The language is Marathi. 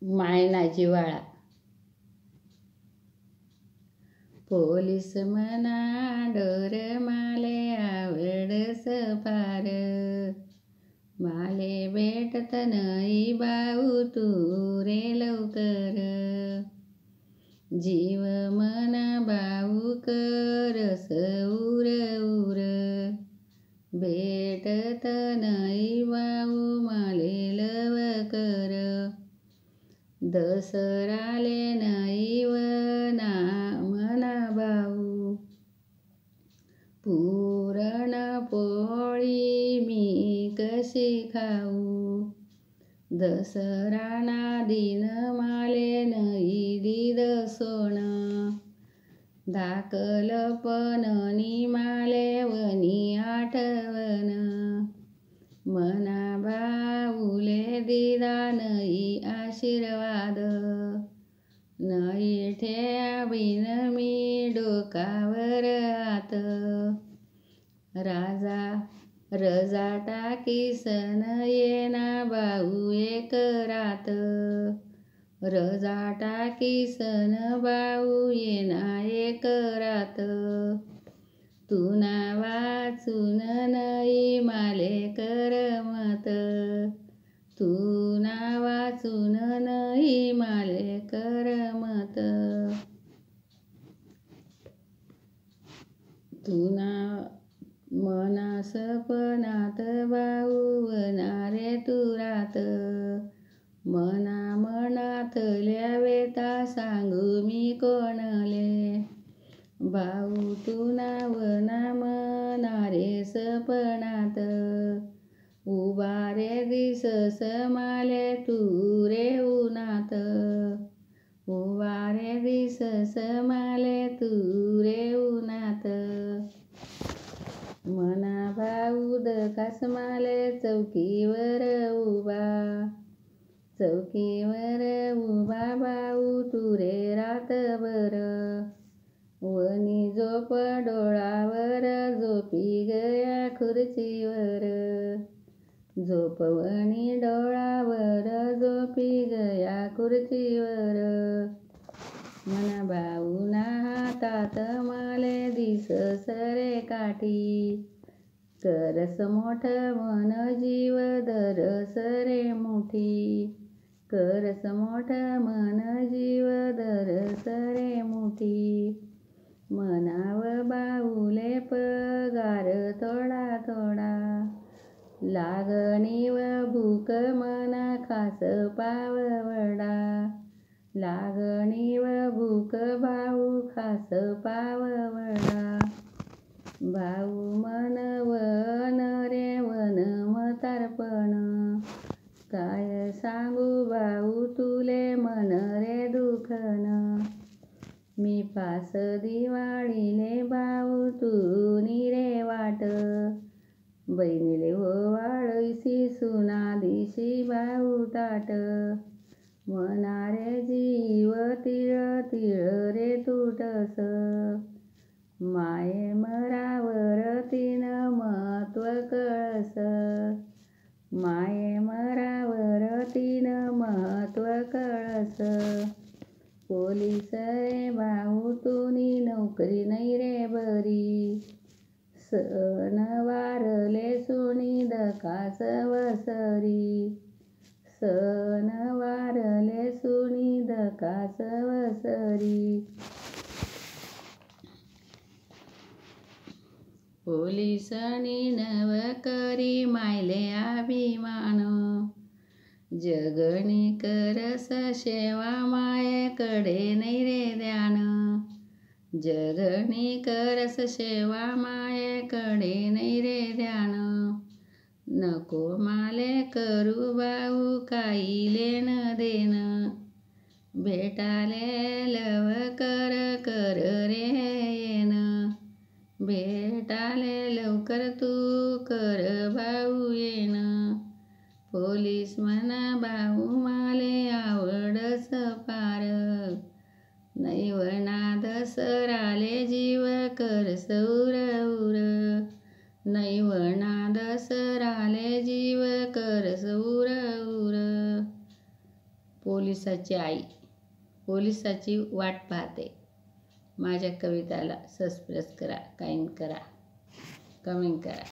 मायना जिव्हाळा. पोलीस म्हणा डोर माले आवडस पार, माले भेटत नाही भाऊ तू रे लवकर. जीव मना भाऊ करस उर उर, भेटत नाही भाऊ माले लवकर. दसराले नाही वना मना भाऊ, पुरण पोळी मी कशी खाऊ. दसराना दिन माले नाही दीद सोन, धाकल पणनी माले वनी आठवण. मना भाऊले दिदा नाही आशीर्वाद, नाही ठेवीन मी डोकावर हात. रजा टाकीसन येना भाऊ एक रात, रजा टाकीसन भाऊ येना एक रात. तुना वाचून नाही माले करमत, तुना वाचून नाही माले करमत. तुना मना सपनात भाऊ वनारे तुरात, मना मनातल्या वेता सांगू मी कोणले. भाऊ तुना वना मनारे सपनात, उभा रे दिसस माले तू रे उन्हात. उभा रे दिसस माले तू रे उन्हात. मना भाऊ दकास माले चौकीवर उभा, चौकीवर उभा भाऊ तू रे रातभर. वनी झोप डोळावर झोपी गया खुर्चीवर, झोपवणी डोळावर झोपी गया खुर्चीवर. मना भाऊना हातात माले दिसस रे काठी, करस मोठ मन जीव धरस रे मुठी. करस मोठ मन जीव धरस रे मुठी. मनाव भाऊले पगार थोडा थोडा, लागणीव भूक मना खास पाव वडा. लागणीव भूक भाऊ खास पाव वडा. भाऊ मन वन रे वन म्हातारपण, काय सांगू भाऊ तुले मन रे दुखन. मी पास दिवाळीले भाऊ तू रे वाट, बहिणीले ओवाळीसी सुना दिशी भाऊ ताट. मना रे जीव तिळ तिळ रे तुटस, माये मरावर तीन महत्व कळस. माये मरावर तीन महत्व कळस. पोलीस रे भाऊ तुनी नोकरी नाही रे बरी, सणवारले सुनी दकास वसरी. सणवारले सुनी दकास वसरी. पोलिसनी नव करी मायले अभिमान, जगणी करस सेवा मायेकडे नाही रे ध्यान. जगणी करस सेवा मायेकडे नाही रे ध्यान. नको माले करू भाऊ काही लेन देन, भेटाले लवकर कर रे येन. भेटाले लवकर तू कर भाऊ येन. पोलीस म्हणा भाऊ माले आवडस पार, नैवना दसराले जीव करस उर उर. नैवना दसराले जीव करस उर उर. पोलिसाची आई पोलिसाची वाट पाहते. माझ्या कविताला सबस्क्राईब करा, काइन करा, कमेंट करा.